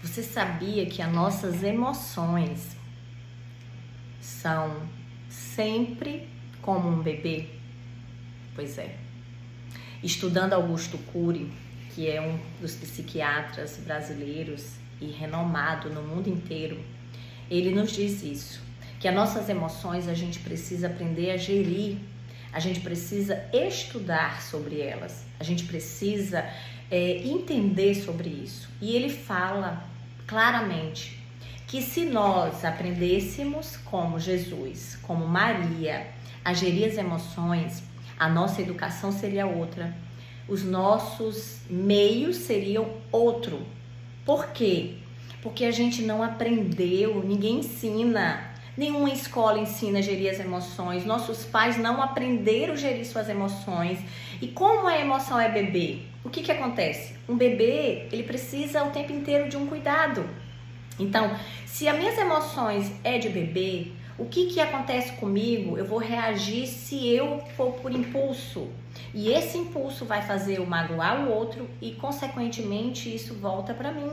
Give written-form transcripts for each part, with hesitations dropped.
Você sabia que as nossas emoções são sempre como um bebê? Pois é. Estudando Augusto Cury, que é um dos psiquiatras brasileiros e renomado no mundo inteiro, ele nos diz isso, que as nossas emoções a gente precisa aprender a gerir, a gente precisa estudar sobre elas, a gente precisa entender sobre isso. E ele fala claramente que se nós aprendêssemos como Jesus, como Maria, a gerir as emoções, a nossa educação seria outra, os nossos meios seriam outro. Por quê? Porque a gente não aprendeu, ninguém ensina, nenhuma escola ensina a gerir as emoções, nossos pais não aprenderam a gerir suas emoções. E como a emoção é bebê, o que acontece? Um bebê, ele precisa o tempo inteiro de um cuidado. Então, se as minhas emoções é de bebê, o que acontece comigo? Eu vou reagir se eu for por impulso. E esse impulso vai fazer eu magoar o outro e, consequentemente, isso volta para mim.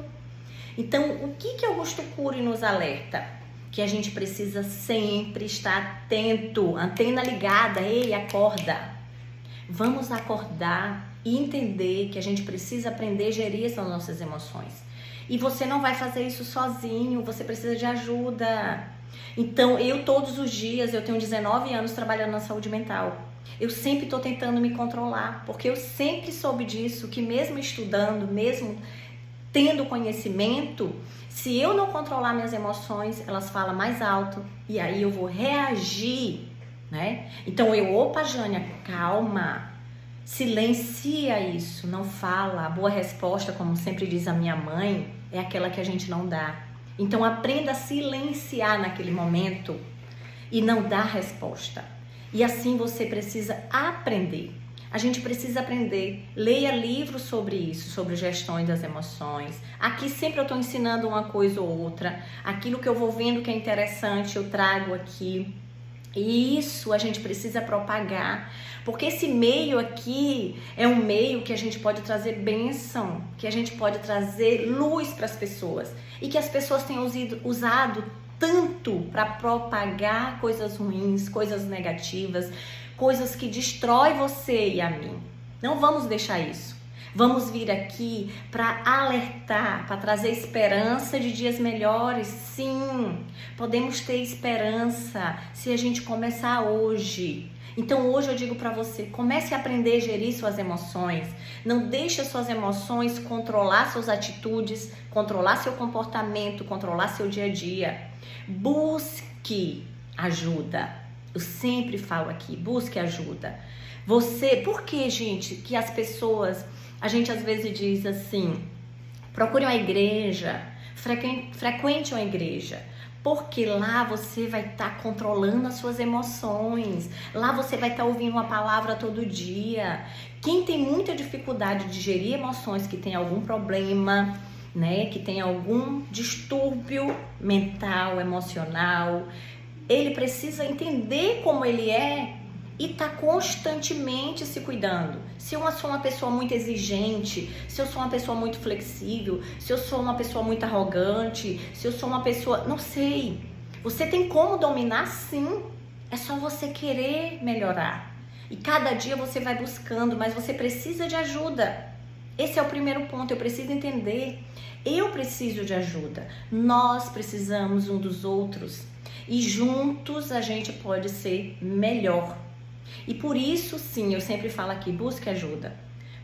Então, o que Augusto Cury nos alerta? Que a gente precisa sempre estar atento, antena ligada. Ei, acorda! Vamos acordar e entender que a gente precisa aprender a gerir as nossas emoções. E você não vai fazer isso sozinho, você precisa de ajuda. Então, eu todos os dias, eu tenho 19 anos trabalhando na saúde mental. Eu sempre estou tentando me controlar, porque eu sempre soube disso, que mesmo estudando, mesmo tendo conhecimento, se eu não controlar minhas emoções, elas falam mais alto e aí eu vou reagir, né? Então opa, Jânia, calma, silencia isso, não fala. A boa resposta, como sempre diz a minha mãe, é aquela que a gente não dá. Então aprenda a silenciar naquele momento e não dar resposta. E assim você precisa aprender. A gente precisa aprender. Leia livros sobre isso, sobre gestão das emoções. Aqui sempre eu estou ensinando uma coisa ou outra. Aquilo que eu vou vendo que é interessante, eu trago aqui. E isso a gente precisa propagar, porque esse meio aqui é um meio que a gente pode trazer bênção, que a gente pode trazer luz para as pessoas e que as pessoas tenham usado tanto para propagar coisas ruins, coisas negativas, coisas que destroem você e a mim. Não vamos deixar isso. Vamos vir aqui para alertar, para trazer esperança de dias melhores. Sim, podemos ter esperança se a gente começar hoje. Então hoje eu digo para você, comece a aprender a gerir suas emoções. Não deixe as suas emoções controlar suas atitudes, controlar seu comportamento, controlar seu dia a dia. Busque ajuda. Eu sempre falo aqui, busque ajuda. Por que, gente, que as pessoas... A gente às vezes diz assim, procure uma igreja, frequente uma igreja, porque lá você vai estar controlando as suas emoções, lá você vai estar ouvindo uma palavra todo dia. Quem tem muita dificuldade de gerir emoções, que tem algum problema, né, que tem algum distúrbio mental, emocional, ele precisa entender como ele é e tá constantemente se cuidando. Se eu sou uma pessoa muito exigente, se eu sou uma pessoa muito flexível, se eu sou uma pessoa muito arrogante, se eu sou uma pessoa... Não sei. Você tem como dominar, sim. É só você querer melhorar. E cada dia você vai buscando, mas você precisa de ajuda. Esse é o primeiro ponto. Eu preciso entender. Eu preciso de ajuda. Nós precisamos um dos outros. E juntos a gente pode ser melhor. E por isso, sim, eu sempre falo aqui, busque ajuda.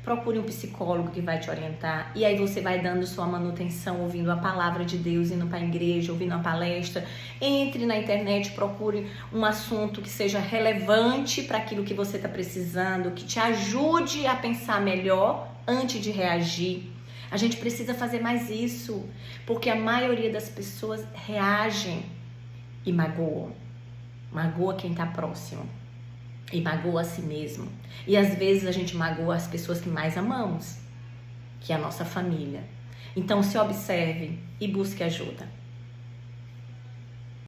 Procure um psicólogo que vai te orientar. E aí você vai dando sua manutenção, ouvindo a palavra de Deus, indo para a igreja, ouvindo uma palestra. Entre na internet, procure um assunto que seja relevante para aquilo que você está precisando, que te ajude a pensar melhor antes de reagir. A gente precisa fazer mais isso, porque a maioria das pessoas reagem e magoam. Magoa quem está próximo. E magoa a si mesmo. E às vezes a gente magoa as pessoas que mais amamos, que é a nossa família. Então se observe e busque ajuda.